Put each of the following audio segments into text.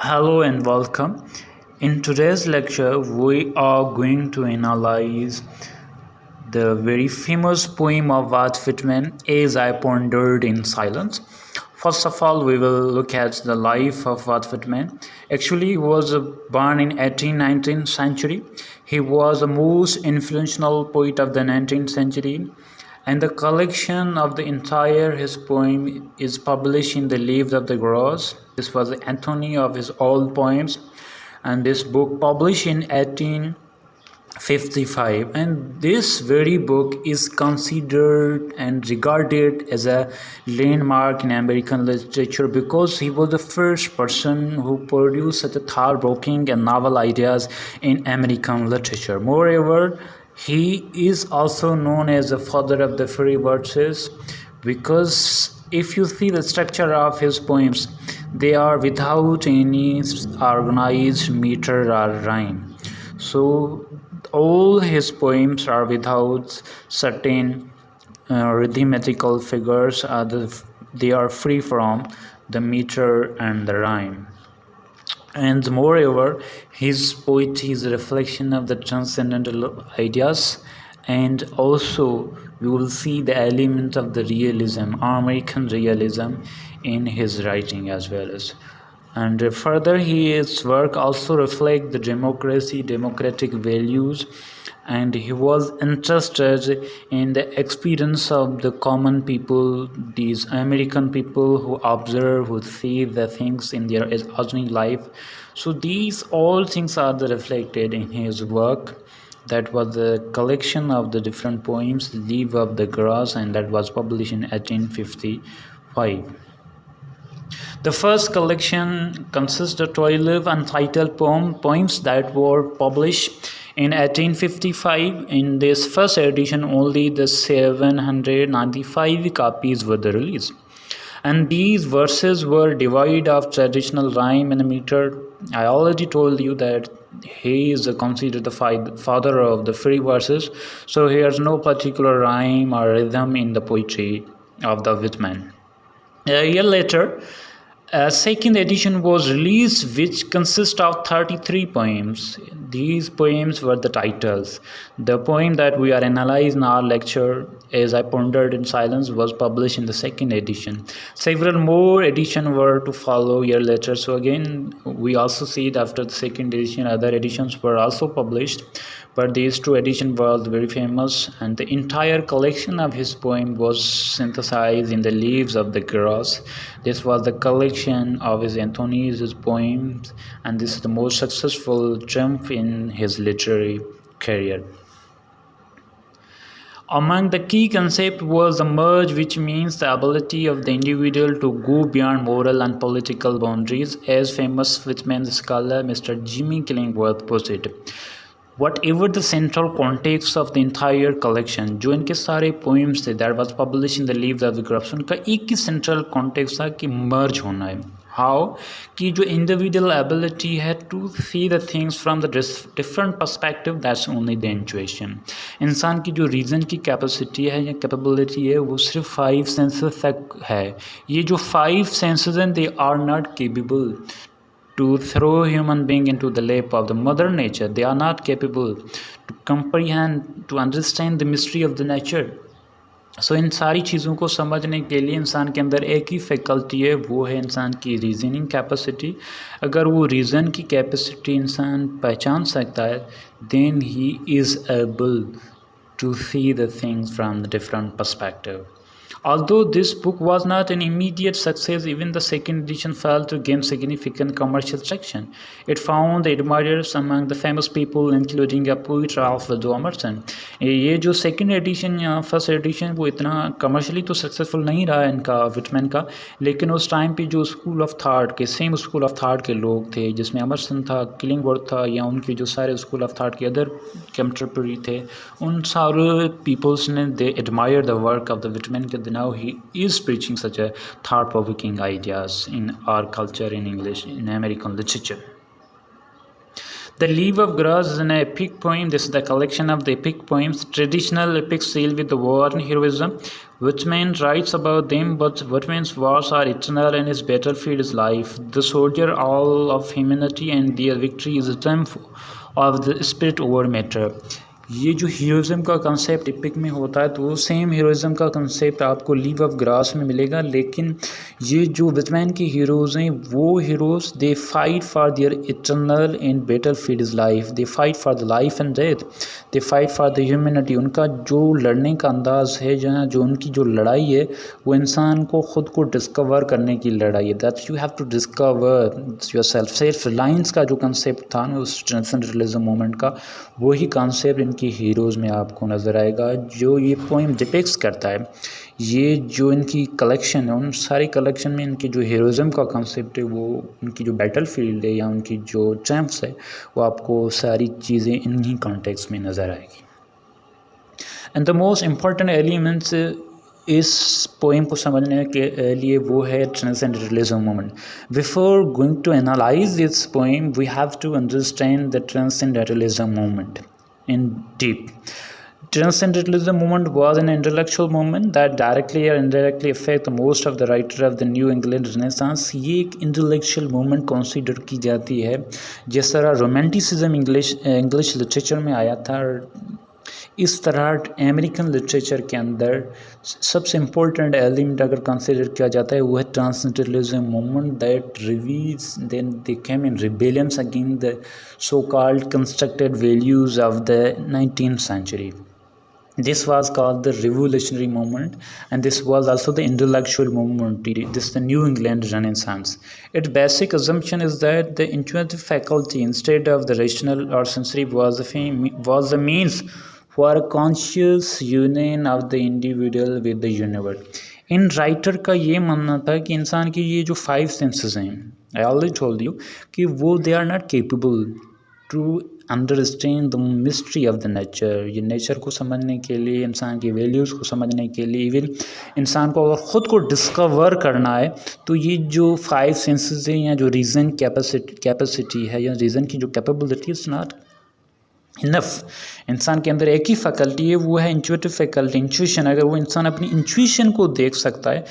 Hello and welcome. In today's lecture, we are going to analyze the very famous poem of Walt Whitman, As I Pondered in Silence. First of all, we will look at the life of Walt Whitman. Actually, he was born in 18th-19th century. He was the most influential poet of the 19th century, and the collection of the entire his poem is published in the Leaves of the Grass. This was the anthology of his old poems, and this book published in 1855, and this very book is considered and regarded as a landmark in American literature because he was the first person who produced such a thought-provoking and novel ideas in American literature. Moreover, he is also known as the father of the free verses because if you see the structure of his poems, they are without any organized meter or rhyme. So all his poems are without certain rhythmical figures. They are free from the meter and the rhyme. And moreover, his poetry is a reflection of the transcendental ideas, and also you will see the element of the realism, American realism, in his writing as well as. And further, his work also reflect the democratic values, and he was interested in the experience of the common people, these American people who observe, who see the things in their ordinary life. So these all things are reflected in his work. That was the collection of the different poems, Leaf of the Grass, and that was published in 1855. The first collection consists of 12 untitled poems that were published in 1855. In this first edition, only the 795 copies were released. And these verses were devoid of traditional rhyme and meter. I already told you that he is considered the father of the free verses, so he has no particular rhyme or rhythm in the poetry of the Whitman. A year later, a second edition was released, which consists of 33 poems. These poems were the titles. The poem that we are analyzing in our lecture, As I Pondered in Silence, was published in the second edition. Several more editions were to follow a year later. So again, we also see that after the second edition, other editions were also published. But these two editions were very famous, and the entire collection of his poem was synthesized in the Leaves of the Grass. This was the collection of his anthologies, his poems, and this is the most successful triumph in his literary career. Among the key concepts was the merge, which means the ability of the individual to go beyond moral and political boundaries, as famous Whitman scholar Mr. Jimmy Killingworth put it. Whatever the central context of the entire collection, जो इनके सारे poems थे, that was published in the Leaves of the Grass, उनका एक ही central context था कि merge होना है. How? कि जो individual ability है to see the things from the different perspective, that's only the intuition. इंसान की जो reason की capacity है या capability है वो सिर्फ 5 senses तक है. ये जो 5 senses हैं, they are not capable to throw human being into the lap of the mother nature. They are not capable to comprehend, to understand the mystery of the nature. So इन सारी चीज़ों को समझने के लिए इंसान के अंदर एक ही फैकल्टी है, वो है इंसान की रीजनिंग कैपेसिटी. अगर वो रीज़न की कैपेसिटी इंसान पहचान सकता है, then he is able to see the things from the different perspective. Although this book was not an immediate success, even the second edition failed to gain significant commercial traction. It found admirers among the famous people, including a poet Ralph Waldo Emerson. ये जो second edition या first edition वो इतना commercially तो successful नहीं रहा इनका Whitman का, लेकिन उस टाइम पे जो स्कूल ऑफ थॉट के सेम स्कूल ऑफ थॉट के लोग थे, जिसमें एमरसन था, किलिंगवर्थ था, या उनके जो सारे स्कूल ऑफ थॉट के अदर कंटेम्पररी थे, उन सारे पीपल्स ने दे admire the work of the Whitman के. Now he is preaching such a thought-provoking ideas in our culture, in English, in American literature. The Leaf of Grass is an epic poem. This is the collection of the epic poems. Traditional epics deal with the war and heroism. Whitman writes about them, but Whitman's wars are eternal and his battlefield is life. The soldier, all of humanity, and their victory is a triumph of the spirit over matter. ये जो हीरोज़म का concept epic में होता है तो वो same हीरोज़म का concept आपको लीव ऑफ ग्रास में मिलेगा, लेकिन ये जो विटमैन के हीरोज़ हैं वो heroes they fight for their eternal and battle field is life, they fight for the life and death, they fight for the humanity. उनका जो लड़ने का अंदाज़ है, जो उनकी जो लड़ाई है वो इंसान को ख़ुद को डिस्कवर करने की लड़ाई है। That you have to discover your self reliance का जो कंसेप्ट था ना उस ट्रांसेंडेंटलिज्म मूवमेंट का, वही कंसेप्ट इनकी हीरोज़ में आपको नज़र आएगा जो ये पोएम डिपिक्स करता है। ये जो इनकी कलेक्शन है, उन सारी कलेक्शन में इनकी जो हीरोज़म का कंसेप्ट है, वो उनकी जो बैटल फील्ड है या उनकी जो ट्रम्प्स है, वो आपको सारी चीज़ें इन्हीं कॉन्टेक्स्ट में नज़र आएगी। And the most important elements इस पोएम को समझने के लिए वो है transcendentalism movement. Before going to analyse this poem we have to understand the transcendentalism movement in deep. Transcendentalism movement was an intellectual movement that directly or indirectly affect most of the writer of the New England Renaissance. ये एक intellectual movement consider की जाती है, जिस तरह romanticism English literature में आया था, इस तरह अमेरिकन लिटरेचर के अंदर सबसे इम्पोर्टेंट एलिमेंट अगर कंसिडर किया जाता है वो है transcendentalism movement that reveals then they came in rebellions against the so called constructed values of the 19th century. This was called the revolutionary movement, and this was also the intellectual movement. This is the New England Renaissance. Its basic assumption is that the intuitive faculty instead of the rational or sensory was the means for a conscious union of the individual with the universe. In writer का ये मानना था कि इंसान की ये जो 5 senses हैं, आई ऑलरेडी टोल्ड यू कि वो they are not capable to understand the mystery of the nature. ये नेचर को समझने के लिए, इंसान की वैल्यूज़ को समझने के लिए, इवन इंसान को अगर ख़ुद को डिस्कवर करना है तो ये जो 5 सेंसेस हैं या जो रीज़न कैपेसिटी है या रीज़न की जो कैपेबिलिटी इज़ नॉट इनफ। इंसान के अंदर एक ही फैकल्टी है, वो है इंट्यूटिव फैकल्टी, इंट्यूशन। अगर वो इंसान अपनी इंट्यूशन को देख सकता है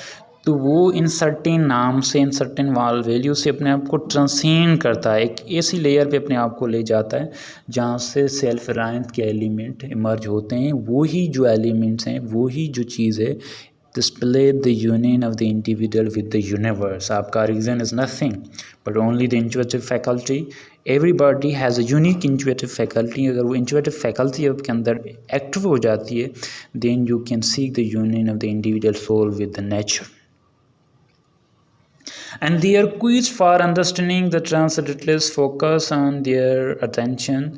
तो वो इन सर्टेन नाम से, इन सर्टेन वैल्यू से अपने आप को ट्रांसेंड करता है, एक ऐसी लेयर पे अपने आप को ले जाता है जहाँ से सेल्फ रिलायंस के एलिमेंट इमर्ज होते हैं। वही जो एलिमेंट्स हैं, वही जो चीज़ है, display the union of the individual with the universe. आपका reason is nothing but only the intuitive faculty. Everybody has a unique intuitive faculty. अगर वो intuitive faculty आपके अंदर active हो जाती है, then you can seek the union of the individual soul with the nature. And their quest for understanding the transcendentalists focus on their attention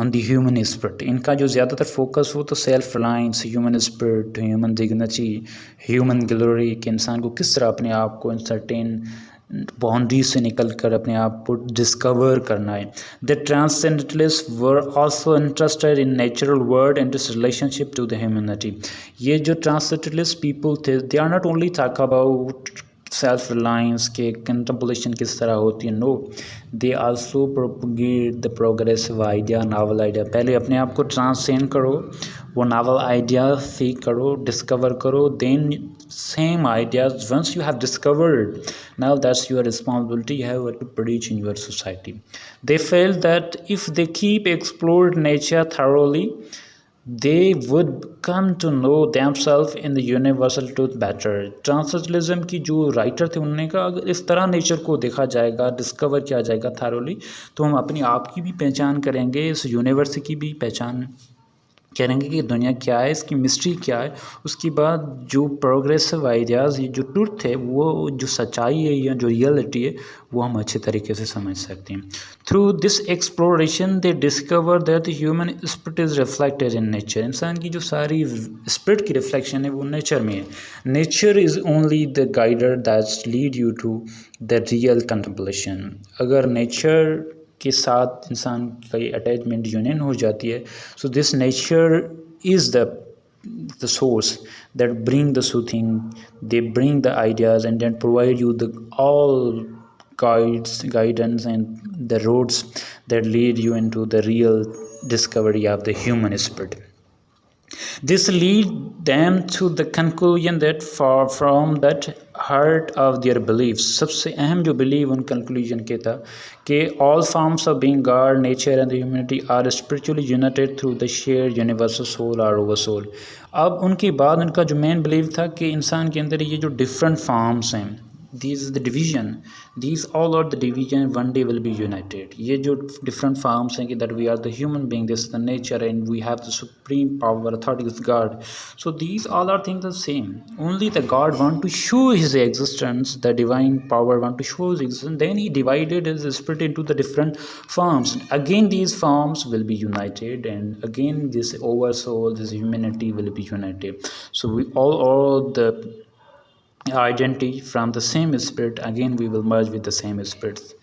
on the human spirit. इनका जो ज़्यादातर focus हो तो self reliance, human spirit, human dignity, human glory, कि इंसान को किस तरह अपने आप को इन सर्टेन बाउंड्री से निकल कर अपने आप को डिस्कवर करना है। The transcendentalist were also interested in natural world and its relationship to the humanity. ये जो ट्रांसेंडेंटलिस्ट पीपल थे, they are not only talk about self reliance के कंटेम्पलेशन किस तरह होती है, no, they also propagate the progressive idea, novel idea. पहले अपने आप को ट्रांसेंड करो, वो नावल आइडिया सीख करो, डिस्कवर करो, then same ideas once you have discovered, now that's your responsibility, you have to produce in your society. They felt that if they keep explored nature thoroughly, they would come to know themselves in the universal truth better. Transcendentalism की जो writer थे उन्होंने कहा अगर इस तरह nature को देखा जाएगा, डिस्कवर किया जाएगा थारोली, तो हम अपनी आप की भी पहचान करेंगे, इस यूनिवर्स की भी पहचान करेंगे कि दुनिया क्या है, इसकी मिस्ट्री क्या है। उसके बाद जो प्रोग्रेसिव आइडियाज़, ये जो ट्रुथ है, वो जो सच्चाई है या जो रियलिटी है, वो हम अच्छे तरीके से समझ सकते हैं। Through this exploration they discover that the human spirit is reflected in nature. इंसान की जो सारी स्पिरिट की रिफ्लेक्शन है वो नेचर में है। Nature is only the guider that's lead you to the real contemplation. अगर नेचर के साथ इंसान की अटैचमेंट यूनियन हो जाती है, so this nature is the source that bring the soothing, they bring the ideas and then provide you the all guidance and the roads that lead you into the real discovery of the human spirit. This lead them to the conclusion that far from that heart of their beliefs. सबसे अहम जो belief उन conclusion के था कि all forms of being, God, nature and the humanity are spiritually united through the shared universal soul or oversoul. अब उनके बाद उनका जो main belief था कि इंसान के अंदर ये जो different forms हैं, these is the division, these all are the division, one day will be united. ये जो different forms हैं कि that we are the human being, this is the nature and we have the supreme power, authority is God. So these all are things the same. Only the God want to show his existence, the divine power want to show his existence, then he divided his spirit into the different forms. Again these forms will be united and again this oversoul, this humanity will be united. So we all the identity from the same spirit, again we will merge with the same spirits.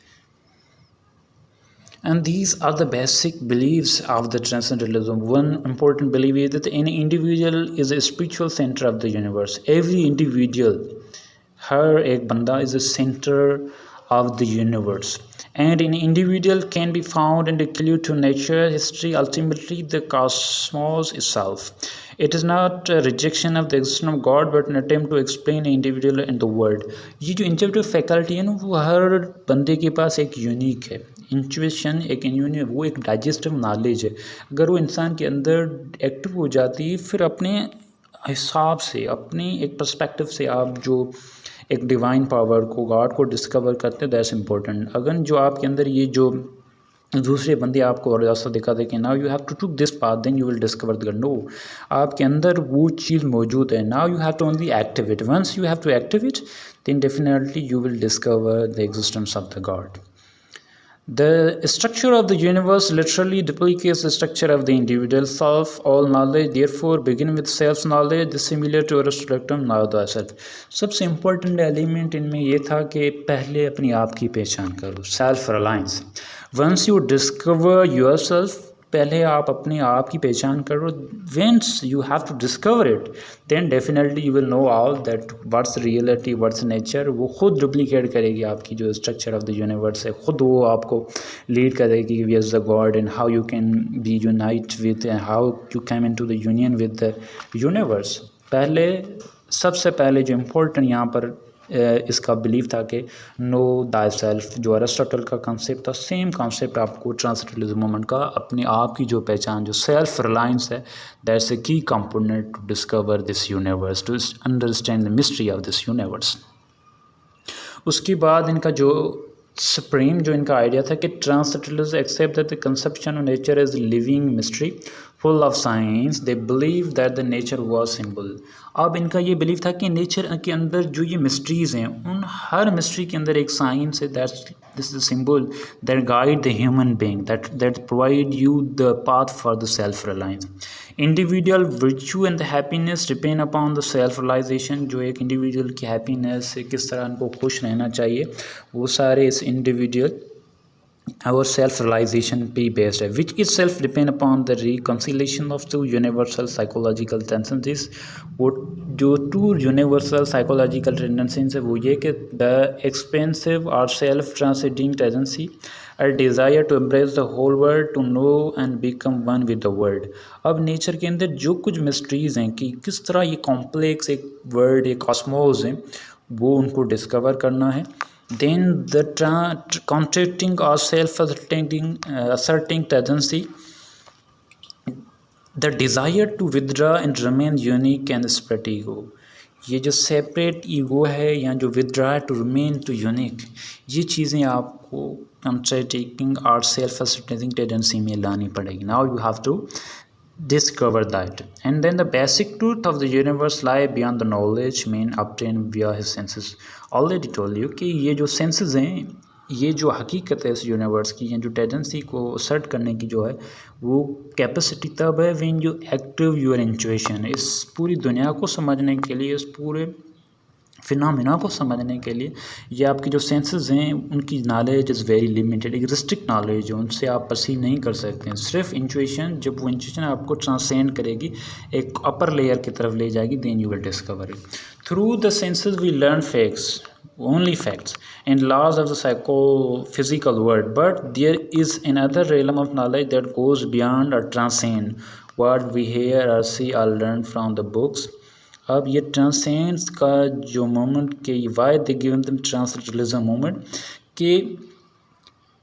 And these are the basic beliefs of the transcendentalism. One important belief is that any individual is a spiritual center of the universe. Every individual, हर एक बंदा is a center of the universe. And an individual can be found and declared to nature, history, ultimately the cosmos itself. It is not a rejection of the existence of God, but an attempt to explain an individual and the world. ये जो interpretive faculty है ना, वो हर बंदे के पास एक unique है. Intuition एक यूनिक, वो एक डाइजेस्टिव नॉलेज है. अगर वो इंसान के अंदर एक्टिव हो जाती है, फिर अपने हिसाब से, अपनी एक पर्सपेक्टिव से आप जो एक डिवाइन पावर को, गॉड को डिस्कवर करते हैं, दैट्स इम्पोर्टेंट. अगर जो आपके अंदर ये जो दूसरे बंदे आपको रास्ता दिखाते कि now you have to took this path, then you will discover the God. No, आपके अंदर वो चीज़ मौजूद है. Now you have to only active it. Once you have to active it, then definitely you will discover the existence of the God. The structure of the universe literally duplicates the structure of the individual self. All knowledge therefore begin with self knowledge. This is similar to Aristotle's know thyself. सबसे important element इनमें ये था कि पहले अपनी आप की पहचान करो, self reliance. Once you discover your self, पहले आप अपने आप की पहचान करो. Once you have to discover it, then definitely you will know all that what's reality, what's nature. वो खुद डुप्लीकेट करेगी आपकी जो स्ट्रक्चर ऑफ द यूनिवर्स है. खुद वो आपको लीड करेगी कि we is the God and how you can be unite with and how you came in to the union with the universe. पहले सबसे पहले जो इम्पोर्टेंट यहाँ पर इसका बिलीव था कि नो दाई सेल्फ, जो अरिस्टोटल का कॉन्सेप्ट था, सेम कॉन्सेप्ट आपको ट्रांसेंडेंटलिज्म मूवमेंट का, अपने आप की जो पहचान, जो सेल्फ रिलायंस है, that's a key component to discover this universe, to understand the mystery of this universe. उसके बाद इनका जो सुप्रीम जो इनका आइडिया था कि transcendentalist accept that the conception of nature is living mystery full of science. They believe that the nature was symbol. अब इनका ये बिलीव था कि नेचर के अंदर जो ये मिस्ट्रीज़ हैं, उन हर मिस्ट्री के अंदर एक साइंस है. That's this is symbol that guide the human being, that provide you the path for the self reliance. Individual virtue and the happiness depend upon the self realisation. जो एक individual की happiness से किस तरह उनको खुश रहना चाहिए, वो सारे इस इंडिविजुअल और सेल्फ रियलाइजेशन पे बेस्ड है. Which is self depend upon the reconciliation of two universal psychological tendencies. वो जो टू यूनिवर्सल साइकोलॉजिकल टेंडेंसीज है वो ये कि द एक्सपेंसिव और self transcending tendency, a desire to embrace the whole world, to know and become one with the world. अब nature के अंदर जो कुछ मिस्ट्रीज़ हैं कि किस तरह ये कॉम्प्लेक्स एक वर्ल्ड, एक कॉस्मोस है, वो उनको डिस्कवर करना है. Then the contracting or self-asserting tendency, the desire to withdraw and remain unique and separate ego. ये जो सेपरेट ईगो है या जो withdraw to remain to unique, ये चीज़ें आपको कंट्राडिक्टिंग और सेल्फ असर्टिंग टेंडेंसी में लानी पड़ेगी. Now you have to discover that. And then the basic truth of the universe lie beyond the knowledge man obtained via his senses. Already told you कि ये जो senses हैं, ये जो हकीकत है इस यूनिवर्स की, ये जो टेंडेंसी को सर्ट करने की जो है, वो कैपेसिटी तब है when you active your intuition. इस पूरी दुनिया को समझने के लिए, इस पूरे फिनोमेना को समझने के लिए, ये आपकी जो सेंसेस हैं उनकी नॉलेज इज़ वेरी लिमिटेड, एक रिस्ट्रिक्ट नॉलेज है, उनसे आप परसीव नहीं कर सकते हैं. सिर्फ इंट्यूशन, जब वो इंट्यूशन आपको ट्रांसेंड करेगी, एक अपर लेयर की तरफ ले जाएगी, then you will discover it. Through the senses we learn facts. only facts and laws of the psychophysical world, but there is another realm of knowledge that goes beyond or transcend what we hear or see or learn from the books. अब ये transcends का जो moment के why they given दम transcendentalism moment के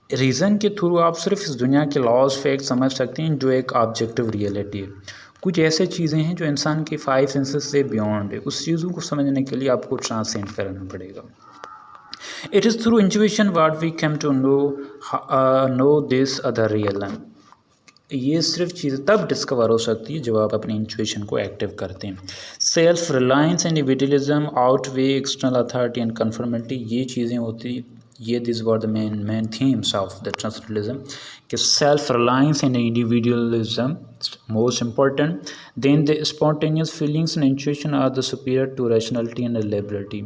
reason के through आप सिर्फ इस दुनिया के लॉज फैक्ट समझ सकते हैं जो एक ऑब्जेक्टिव रियलिटी है। कुछ ऐसे चीज़ें हैं जो इंसान के 5 सेंसेस से बियॉन्ड है, उस चीज़ों को समझने के लिए आपको ट्रांसेंड करना पड़ेगा। It is through intuition what we come to know this other realm. ये सिर्फ चीज़ें तब डिस्कवर हो सकती है जब आप अपनी इंट्यूशन को एक्टिव करते हैं। Self reliance, individualism, outweigh external authority and conformity, ये चीज़ें होती, ये this were the main themes of the transcendentalism कि self reliance and individualism most important, then the spontaneous feelings and intuition are the superior to rationality and reliability.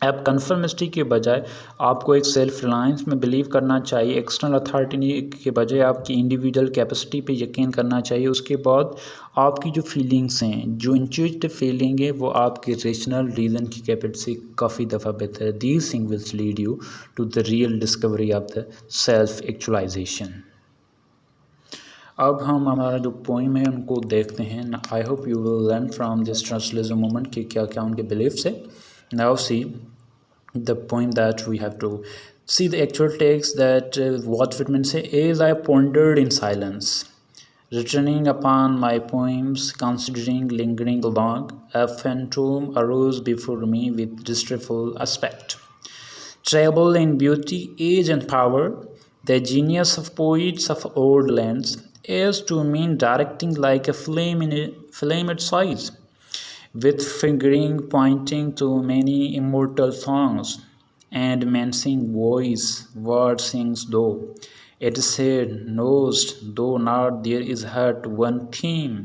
अब conformity के बजाय आपको एक सेल्फ रिलायंस में बिलीव करना चाहिए, external authority के बजाय आपकी इंडिविजुअल कैपेसिटी पे यकीन करना चाहिए। उसके बाद आपकी जो फीलिंग्स हैं, जो इंट्यूटिव फीलिंग है, वो आपके रेशनल रीज़न की कैपेसिटी से काफ़ी दफ़ा बेहतर है। These thing will lead you to the real discovery of the self actualisation. अब हम हमारा जो पोइम है उनको देखते हैं। I hope you will learn from this translation moment कि क्या क्या उनके बिलीफ्स है। Now see the point that we have to see the actual text that what Whitman say is, I pondered in silence, returning upon my poems, considering lingering long, a phantom arose before me with distressful aspect. Treble in beauty, age and power, the genius of poets of old lands, is to me directing like a flame at size, with fingering pointing to many immortal songs, and menacing voice word sings though it said knowest though not there is heard one theme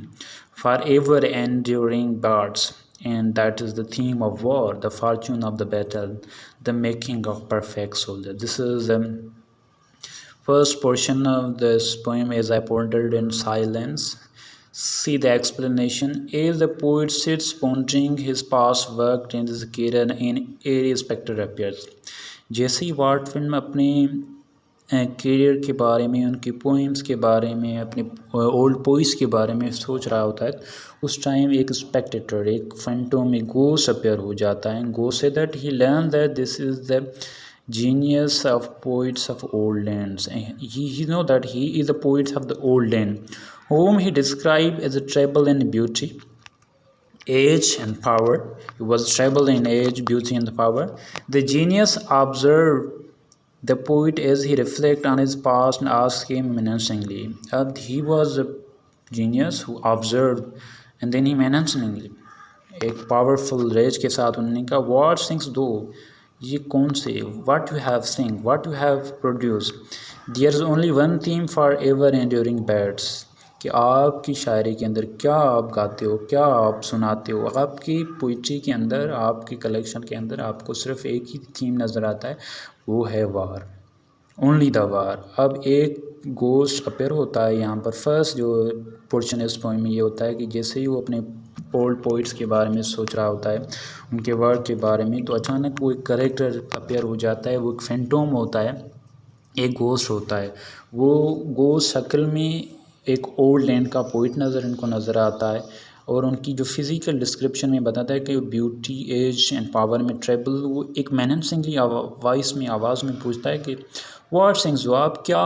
forever enduring birds, and that is the theme of war, the fortune of the battle, the making of perfect soldier. This is the first portion of this poem, as I pondered in silence. See the explanation. As the poet sits pondering his past work in his career, an airy spectre appears. जैसे ही वाटविन अपने career के बारे में, उनकी poems के बारे में, अपने ओल्ड पोइस के बारे में सोच रहा होता है, उस टाइम एक स्पेक्टेटर, एक फैंटोम, एक गोस्ट अपेयर हो जाता है। Ghost say that he learn that this is the genius of poets of old lands. He know that he is the poet of the old land, whom he described as a treble in beauty, age and power. He was treble in age, beauty and power. The genius observed the poet as he reflected on his past and asked him menacingly. He was a genius who observed and then he menacingly, एक powerful rage के साथ उन्होंने कहा, what things do, ये कौन से, what you have sing, what you have produced, there is only one theme for ever enduring birds, कि आपकी शायरी के अंदर क्या आप गाते हो, क्या आप सुनाते हो, आपकी पोइट्री के अंदर, आपकी कलेक्शन के अंदर आपको सिर्फ एक ही थीम नज़र आता है, वो है वार, ओनली द वार। अब एक गोस्ट अपेयर होता है यहाँ पर। फर्स्ट जो पोर्शन इस पोइम में ये होता है कि जैसे ही वो अपने ओल्ड पोइट्स के बारे में सोच रहा होता है, उनके वर्क के बारे में, तो अचानक वो एक करेक्टर अपेयर हो जाता है। वो एक फैंटोम होता है, एक गोस्ट होता है। वो गोस्ट शक्ल में एक ओल्ड लैंड का पोइट इनको नज़र आता है, और उनकी जो फिज़िकल डिस्क्रिप्शन में बताता है कि ब्यूटी, एज एंड पावर में ट्रेबल। वो एक मैनेंसिंगली वॉइस में, आवाज़ में पूछता है कि व्हाट सिंग्स, आप क्या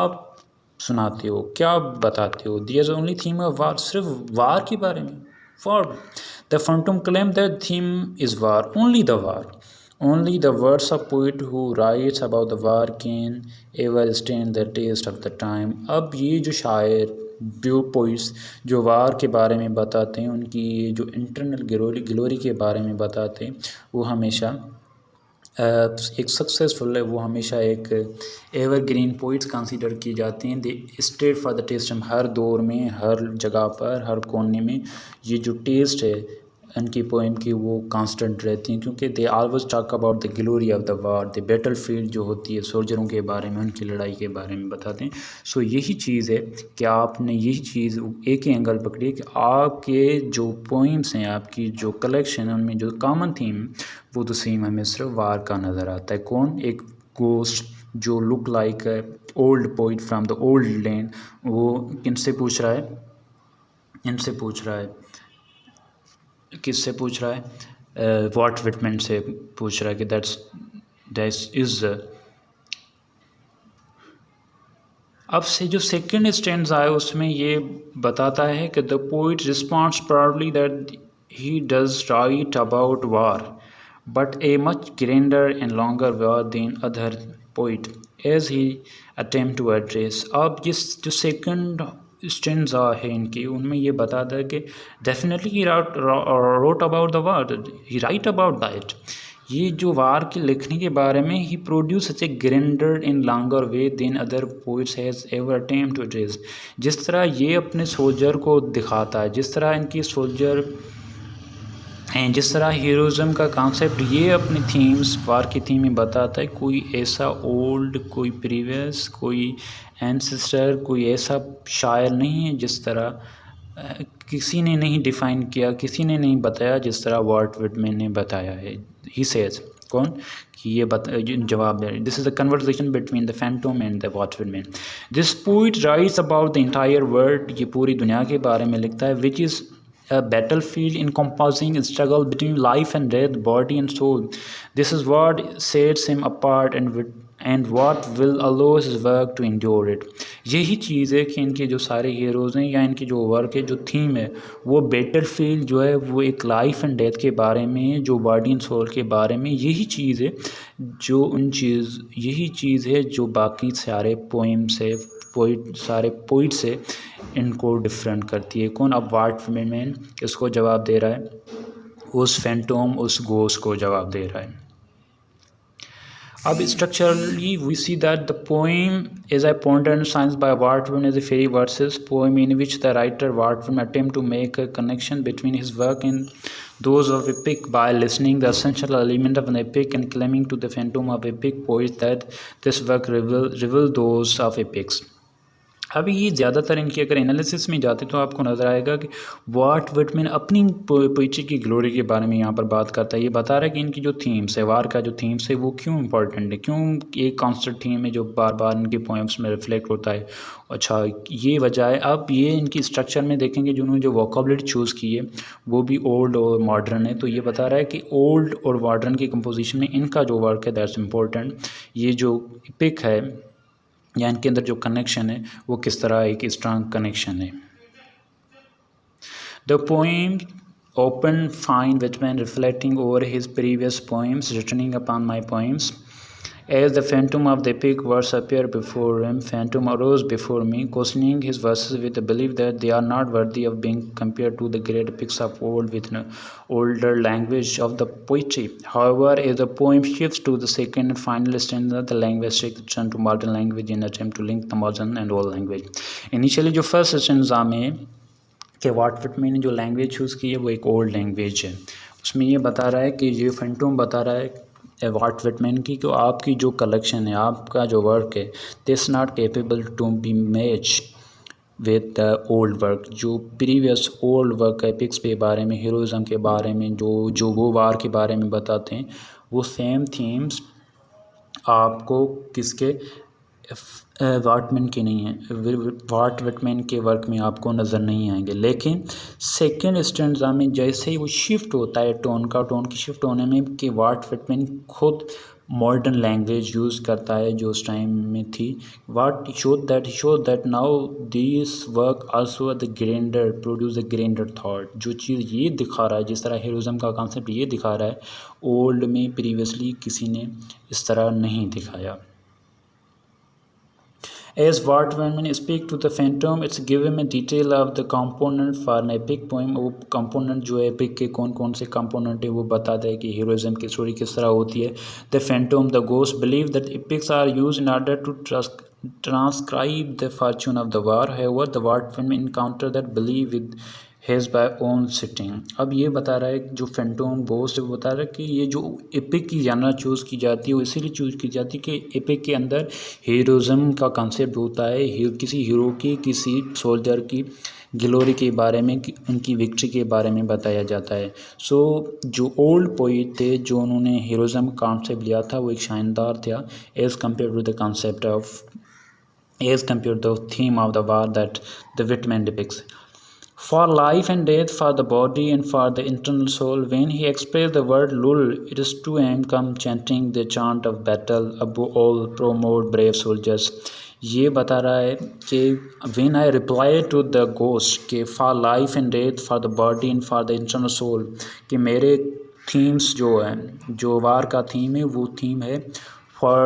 सुनाते हो, क्या बताते हो। There is only theme of war, सिर्फ वार के बारे में। For the phantom claim that theme is war, only the war. Only the words of poet who writes about the war can ever stand the taste of the time. अब ये जो शायर, जो poets जो war के बारे में बताते हैं, उनकी जो इंटरनल ग्लोरी के बारे में बताते हैं, वो हमेशा एक सक्सेसफुल है, वो हमेशा एक एवरग्रीन पोइट्स कंसीडर की जाते हैं। They stayed for the test, हर दौर में, हर जगह पर, हर कोने में ये जो टेस्ट है इनकी पोइम की वो कांस्टेंट रहती हैं, क्योंकि they always talk about the glory of the war, the battle field जो होती है, सोल्जरों के बारे में, उनकी लड़ाई के बारे में बताते हैं। सो यही चीज़ है कि आपने यही चीज़ एक ही एंगल पकड़ी कि आपके जो पोइम्स हैं, आपकी जो कलेक्शन है, उनमें जो कॉमन थीम वो तो सेम हमें सिर्फ वार का नज़र आता है। कौन? एक गोस्ट जो look like old poet from the old land. वो किनसे पूछ रहा है? इनसे पूछ रहा है। किससे पूछ रहा है? वॉल्ट विटमैन से पूछ रहा है कि दैट्स इज। अब से जो सेकंड स्टैंजा है उसमें ये बताता है कि the poet responds proudly that he does write about war but a much grander and longer war than other poet as he attempt to address. अब जिस जो सेकंड स्टैंजा है इनकी, उनमें ये बताता है कि definitely he wrote about the war, he write about that. ये जो वार के लिखने के बारे में, he produce such a grander in longer way than other poets has ever attempt to address. जिस तरह ये अपने सोल्जर को दिखाता है, जिस तरह इनकी सोल्जर हैं, जिस तरह हीरोज़म का कॉन्सेप्ट ये अपनी थीम्स, वार की थीम में बताता है, कोई ऐसा ओल्ड, कोई प्रीवियस, कोई एंसेस्टर, कोई ऐसा शायर नहीं है जिस तरह किसी ने नहीं डिफ़ाइन किया, किसी ने नहीं बताया जिस तरह वॉल्ट विटमैन ने बताया है। ही सेज, कौन? कि ये जवाब दे। This is a conversation between the phantom and the Walt Whitman. This poet writes about the entire world, ये पूरी दुनिया के बारे में लिखता है, which is a battlefield encompassing a struggle between life and death, body and soul. This is what sets him apart and what will allow his work to endure it. यही चीज़ है कि इनके जो सारे हीरोज़ हैं या इनकी जो वर्क है, जो थीम है, वो बैटल फील्ड जो है वो एक लाइफ एंड डेथ के बारे में है, जो बॉडी एंड सोल के बारे में। यही चीज़ है जो यही चीज़ है जो बाकी सारे पोइम्स है, सारे पोइट से इनको डिफरेंट करती है। कौन? अब वॉल्ट विटमैन इसको जवाब दे रहा है, उस फैंटम, उस गोस्ट को जवाब दे रहा है। अब structurally we see that the poem is a ponderous science by Walt Whitman as a fairy verses poem in which the writer Walt Whitman attempt to make a connection between his work and those of epic by listening the essential element of an epic and claiming to the phantom of epic poets that this work reveal those of epics. अभी ये ज़्यादातर इनकी अगर analysis में जाते तो आपको नज़र आएगा कि वॉल्ट विटमैन अपनी पोइट्री की ग्लोरी के बारे में यहाँ पर बात करता है। ये बता रहा है कि इनकी जो थीम्स है, वार का जो थीम्स है, वो क्यों इंपॉर्टेंट है, क्यों एक कॉन्स्टेंट थीम है जो बार बार इनकी पोएम्स में रिफ्लेक्ट होता है। अच्छा, ये वजह है। अब ये इनकी स्ट्रक्चर में देखेंगे, जिन्होंने जो वोकेबुलरी चूज़ की है वो भी ओल्ड और मॉडर्न है। तो ये बता रहा है कि ओल्ड और मॉडर्न की कंपोजिशन में इनका जो वर्क है दैट्स इम्पोर्टेंट। ये जो एपिक है या इनके अंदर जो कनेक्शन है वो किस तरह एक स्ट्रांग कनेक्शन है। The poem open find Whitman reflecting over his previous poems returning upon my poems As the phantom of the epic verse appeared before him, phantom arose before me, questioning his verses with the belief that they are not worthy of being compared to the great epics of old with an older language of the poetry. However, as the poem shifts to the second and final stanza, the language takes a turn to modern language in an attempt to link the modern and old language. Initially, जो first stanza में कि Walt Whitman ने जो language choose की है वो एक old language है। उसमें ये बता रहा है कि ये फैंटम बता रहा है वॉल्ट विटमैन की कि आपकी जो कलेक्शन है, आपका जो वर्क है, this not capable to be match with the old work. जो प्रीवियस ओल्ड वर्क एपिक्स के बारे में, हीरोइज्म के बारे में, जो वो वार के बारे में बताते हैं, वो सेम थीम्स आपको किसके वॉल्टमैन के नहीं है, वॉल्ट विटमैन के वर्क में आपको नज़र नहीं आएंगे। लेकिन सेकेंड स्टैंजा में जैसे ही वो शिफ्ट होता है टोन की शिफ्ट होने में कि वॉल्ट विटमैन खुद मॉडर्न लैंग्वेज यूज़ करता है जो उस टाइम में थी। What show that now this work also the grander produce the grander thought. जो चीज़ ये दिखा रहा है, जिस तरह हीरोइज्म का कॉन्सेप्ट ये दिखा रहा है, ओल्ड में प्रीवियसली किसी ने इस तरह नहीं दिखाया। As Walt Whitman speak to the phantom, it's given a detail of the component for an epic poem. वो component जो है epic के कौन कौन से component है वो बताता है कि heroism की story किस तरह होती है। The phantom, the ghost believe that epics are used in order to transcribe the fortune of the war. However, the Walt Whitman encounter that belief with hedge by own sitting. अब ये बता रहा है जो फेंटोम बोस्ट है वो बता रहा है कि ये जो एपिक की जानना चूज़ की जाती है वो इसीलिए चूज़ की जाती है कि एपिक के अंदर हीरोज़म का कंसेप्ट होता है, किसी हीरो की, किसी सोल्जर की ग्लोरी के बारे में, उनकी विक्ट्री के बारे में बताया जाता है। सो जो ओल्ड पोइट थे जो उन्होंने हीरोज़म कॉन्सेप्ट लिया था वो एक शानदार था as compare to the concept of as compared to the theme of the war that the Whitman depicts. For life and death, for the body and for the internal soul, when he expressed the word lul, it is to him come chanting the chant of battle, above all promote brave soldiers. ये बता रहा है कि when I reply to the ghost कि for life and death, for the body and for the internal soul, कि मेरे themes जो है, जो वार का थीम है वो थीम है for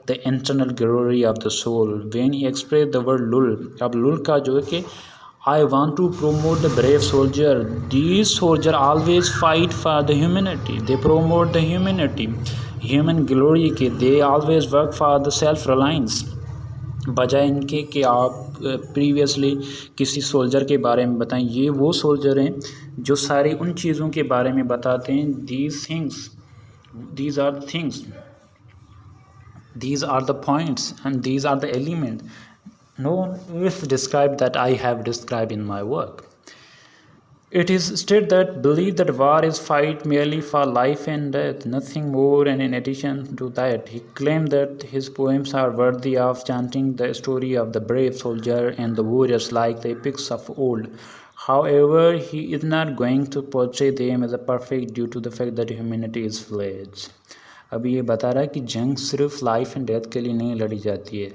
the internal glory of the soul. When he expressed the word lul, अब lul का जो है कि I want to promote the brave soldier. These soldiers always fight for the humanity. They promote the humanity, human glory के. They always work for the self-reliance. बजाय इनके कि आप प्रीवियसली किसी सोल्जर के बारे में बताएं, ये वो सोल्जर हैं जो सारी उन चीज़ों के बारे में बताते हैं. These are the things, these are the points, and these are the elements no one will describe that I have described in my work. It is stated that believe that war is fight merely for life and death, nothing more, and in addition to that, he claimed that his poems are worthy of chanting the story of the brave soldier and the warriors like the epics of old. However, he is not going to portray them as a perfect due to the fact that humanity is flawed. अब ये बता रहा है कि जंग सिर्फ life and death के लिए नहीं लड़ी जाती है,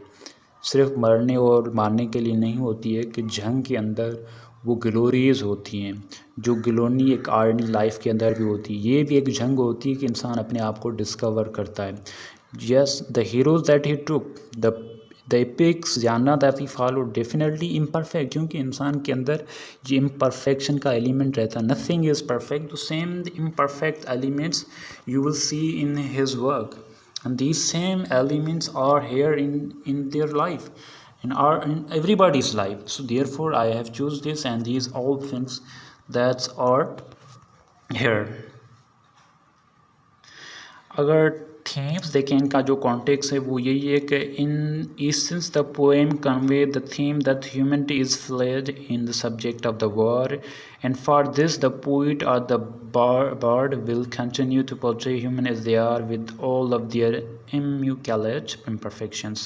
सिर्फ मरने और मारने के लिए नहीं होती है, कि जंग के अंदर वो ग्लोरीज होती हैं, जो ग्लोनी एक आर्मी लाइफ के अंदर भी होती है. ये भी एक जंग होती है कि इंसान अपने आप को डिस्कवर करता है. Yes, the heroes that he took, the epics जानना that he follow definitely imperfect, क्योंकि इंसान के अंदर ये इम्परफेक्शन का एलिमेंट रहता है. Nothing is perfect, the same imperfect elements you will see in his work, and these same elements are here in their life, in everybody's life. So therefore I have choose this, and these all things that are here. अगर themes देखें, इनका जो context है वो यही है कि in essence the poem convey the theme that humanity is fled in the subject of the war, and for this the poet or the bard will continue to portray human as they are with all of their immaculate imperfections.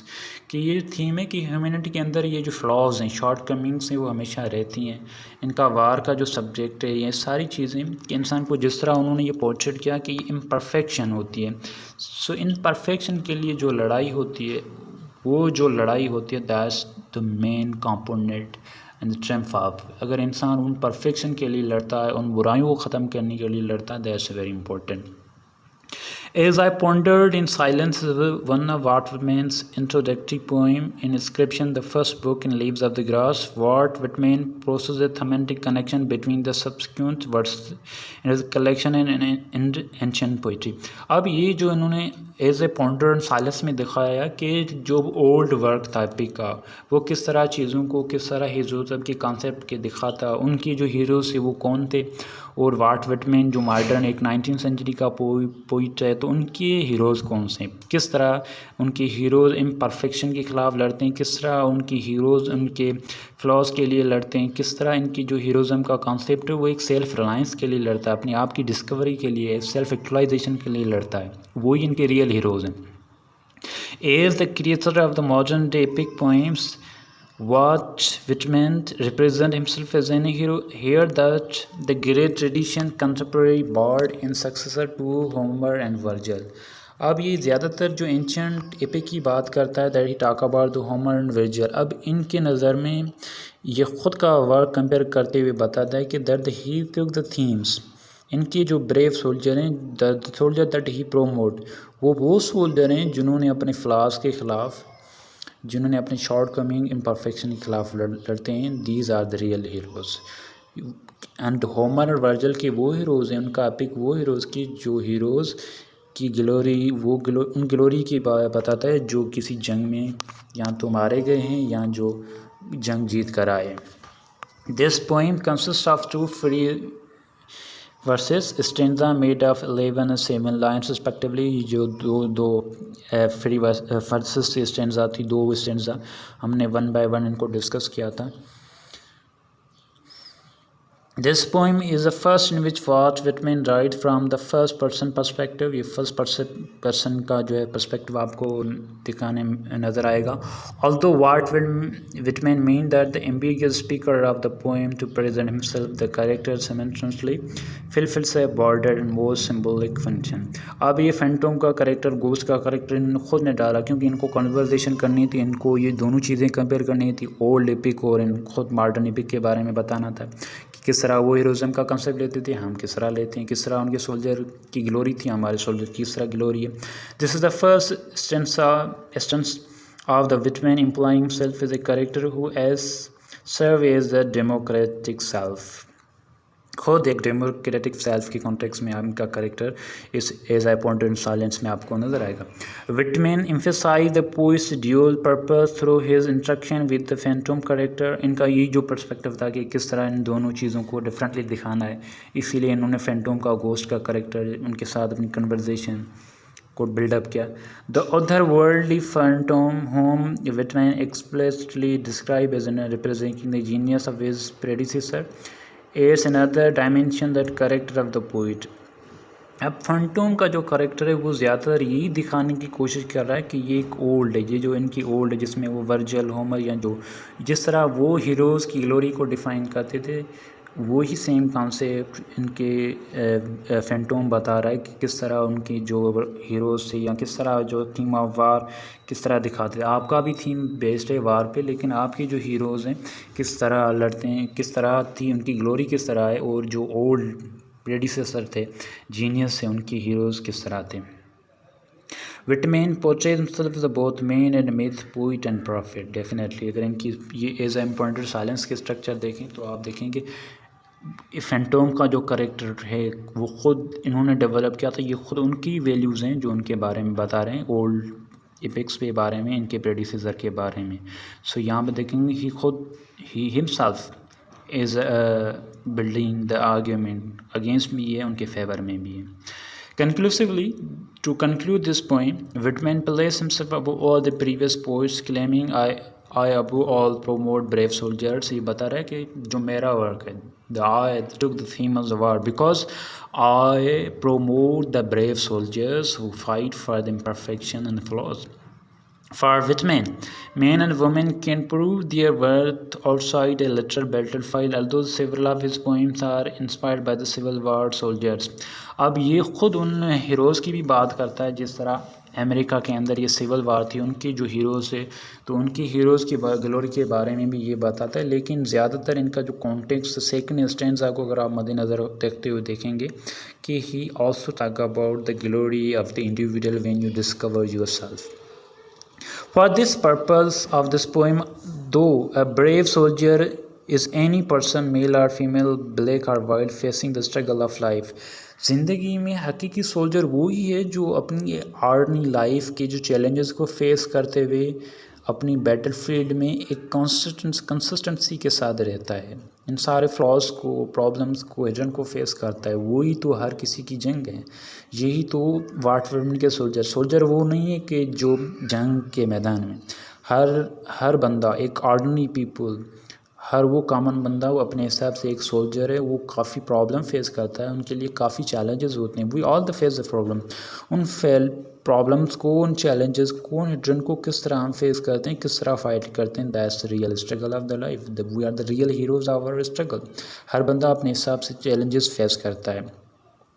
कि ये theme है कि humanity के अंदर ये जो flaws हैं, short Cummings हैं, वो हमेशा रहती हैं. इनका वार का जो सब्जेक्ट है, ये सारी चीज़ें कि इंसान को जिस तरह उन्होंने ये पोर्ट्रेट किया कि ये इम्परफेक्शन होती है. सो इम्परफेक्शन के लिए जो लड़ाई होती है, वो जो लड़ाई होती है, that's the main component and Trump of. अगर इंसान उन परफेक्शन के लिए लड़ता है, उन बुराइयों को ख़त्म करने के लिए लड़ता है, that's very important. As I pondered in silence one of Whitman's introductory poem, in inscription, the first book in Leaves of the Grass, Whitman processes a thematic connection between the subsequent words in his collection and ancient poetry. अब ये जो इन्होंने as a ponder in silence में दिखाया कि जो old work था epic का, वो किस तरह चीज़ों को, किस तरह हीरोज़ के कॉन्सेप्ट के दिखाता, उनकी जो हीरोज़ थे वो कौन थे, और विटमैन जो मॉडर्न एक 19th सेंचुरी का पोइट है, तो उनके हीरोज़ कौन से, किस तरह उनके हीरोज़ इम्परफेक्शन के ख़िलाफ़ लड़ते हैं, किस तरह उनकी हीरोज़ उनके फ्लॉज के लिए लड़ते हैं, किस तरह इनकी जो हीरोज़म का कॉन्सेप्ट है वो एक सेल्फ रिलायंस के लिए लड़ता है, अपने आप की डिस्कवरी के लिए, सेल्फ एक्चुअलाइजेशन के लिए लड़ता है. वही इनके रियल हीरोज़ हैं. As the creator of the modern day epic poems, Whitman represents himself as an hero here that the great tradition contemporary bard and successor to Homer and Virgil. अब ये ज़्यादातर जो एंशिएंट एपिक की बात करता है, that he talk about the Homer and Virgil. अब इनके नज़र में ये ख़ुद का वर्क कंपेयर करते हुए बताता है कि that he took the themes, इनके जो ब्रेव सोल्जर हैं, the soldier that he promote, वो सोल्जर हैं जिन्होंने अपने फ्लास के ख़िलाफ़, जिन्होंने अपने शॉर्ट कमिंग इम्परफेक्शन के खिलाफ लड़ते हैं. These are the real heroes. And Homer और वर्जल के वो हीरोज़ हैं, उनका एपिक वो हीरोज़ की जो हीरोज़ की ग्लोरी, वो उन ग्लोरी की बताता है जो किसी जंग में या तो मारे गए हैं या जो जंग जीत कर आए. This poem consists of two free verses, stanza made of 11 and 7 lines respectively. जो दो फ्री वर्सेस से स्टेंजा थी, दो स्टेंजा हमने वन बाय वन इनको डिस्कस किया था. This poem is the first in which Walt Whitman writes from the first person perspective. ये first person का जो है perspective आपको दिखाने नज़र आएगा. Although Walt Whitman meant that the ambiguous speaker of the poem to present himself, the character simultaneously fulfills a broader and more symbolic function. अब ये फैंटम का कैरेक्टर, गोस्ट का कैरेक्टर इन्होंने खुद ने डाला क्योंकि इनको कन्वर्सेशन करनी थी, इनको ये दोनों चीज़ें कंपेयर करनी थी, ओल्ड एपिक और इन खुद मॉडर्न एपिक के बारे में बताना था. किस तरह वो हीरोज़म का कंसेप्ट लेते थे, हम किस तरह लेते हैं, किस तरह उनके सोल्जर की ग्लोरी थी, हमारे सोल्जर की किस तरह ग्लोरी है. This is the first instance of the Whitman implying himself as a character who as serve as the democratic self. खुद एक डेमोक्रेटिक सेल्फ के कॉन्टेक्स्ट में आपका कैरेक्टर इस as I pointed in silence में आपको नजर आएगा. Whitman emphasise the poet's dual purpose through his interaction with the phantom character. इनका ये जो पर्सपेक्टिव था कि किस तरह इन दोनों चीज़ों को डिफरेंटली दिखाना है, इसीलिए इन्होंने फैंटम का, गोस्ट का कैरेक्टर, उनके साथ अपनी कन्वर्जेशन को बिल्डअप किया. The other worldly phantom home Whitman explicitly describe as an representing the genius of his predecessor as another dimension that character of the poet. अब फैंटम का जो कैरेक्टर है वो ज़्यादातर यही दिखाने की कोशिश कर रहा है कि ये एक ओल्ड है, ये जो इनकी ओल्ड है, जिसमें वो वर्जल, होमर या जो जिस तरह वो हीरोज़ की ग्लोरी को डिफ़ाइन करते थे, वही सेम कॉन्सेप्ट इनके फैंटम बता रहा है कि किस तरह उनकी जो हीरोज़ थे या किस तरह जो थीम ऑफ वार किस तरह दिखाते थे. आपका भी थीम बेस्ड है वार पे, लेकिन आपके जो हीरोज़ हैं किस तरह लड़ते हैं, किस तरह थी उनकी ग्लोरी किस तरह है, और जो ओल्ड प्रेडिसेसर थे, जीनियस थे, उनकी हीरोज़ किस तरह थे. Whitman portrays himself as both man and myth, poet and prophet. Definitely अगर इनकी ये एज एम पॉइंटेड साइलेंस के स्ट्रक्चर देखें तो आप देखेंगे फैंटम का जो कैरेक्टर है वो ख़ुद इन्होंने डेवलप किया था. ये ख़ुद उनकी वैल्यूज़ हैं जो उनके बारे में बता रहे हैं, ओल्ड एपिक्स के बारे में, इनके प्रेडिसेसर के बारे में. सो यहाँ पे देखेंगे कि खुद he himself is building the argument against भी है, उनके फेवर में भी है. Conclusively, to conclude this poem, Whitman placed himself above all the previous poets, claiming I above all promote brave soldiers. ये बता रहा है कि जो मेरा वर्क है, I took the theme of the war because I promote the brave soldiers who fight for the imperfection and flaws. For Whitman, men and women can prove their worth outside a literal battlefield, although several of his poems are inspired by the Civil War soldiers. अब ये ख़ुद उन heroes की भी बात करता है, जिस तरह अमेरिका के अंदर ये सिविल वार थी, उनकी जो हीरोज़ है तो उनकी हीरोज़ की ग्लोरी के बारे में भी ये बताता है. लेकिन ज़्यादातर इनका जो कॉन्टेक्स्ट सेकंड स्टैंजा को अगर आप मद्देनज़र देखते हुए देखेंगे कि he also talk about the glory of the individual when you discover yourself. For this purpose of this poem, though a brave soldier is any person, male or female, black or white, facing the struggle of life. ज़िंदगी में हकीकी soldier वो ही है जो अपनी army life के जो challenges को फेस करते हुए अपनी बैटल फील्ड में एक कंसिस्टेंसी के साथ रहता है, इन सारे फ्लॉज को, प्रॉब्लम्स को, एजेंट को फेस करता है. वही तो हर किसी की जंग है. यही तो वाटवर्ड के सोल्जर वो नहीं है कि जो जंग के मैदान में हर बंदा एक ऑर्डिनरी पीपल, हर वो कॉमन बंदा वो अपने हिसाब से एक सोल्जर है. वो काफ़ी प्रॉब्लम फेस करता है, उनके लिए काफ़ी चैलेंजेस होते हैं. We all the face the problem. उन प्रॉब्लम्स को, उन चैलेंजेस को, उन हिडन को किस तरह हम फेस करते हैं, किस तरह फाइट करते हैं, that's the real struggle of the life. We are the real heroes of our struggle. हर बंदा अपने हिसाब से चैलेंजेस फेस करता है.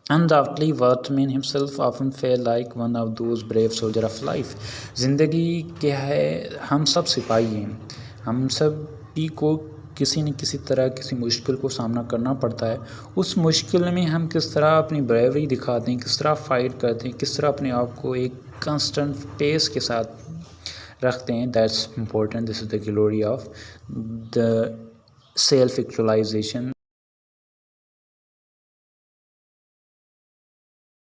Undoubtedly, Whitman himself often felt like one of those brave soldiers of life. ज़िंदगी क्या है, हम सब सिपाही हैं. हम सब ही को किसी न किसी तरह किसी मुश्किल को सामना करना पड़ता है. उस मुश्किल में हम किस तरह अपनी ब्रेवरी दिखाते हैं, किस तरह फाइट करते हैं, किस तरह अपने आप को एक कांस्टेंट पेस के साथ रखते हैं. That's important. This is the glory of the self actualisation.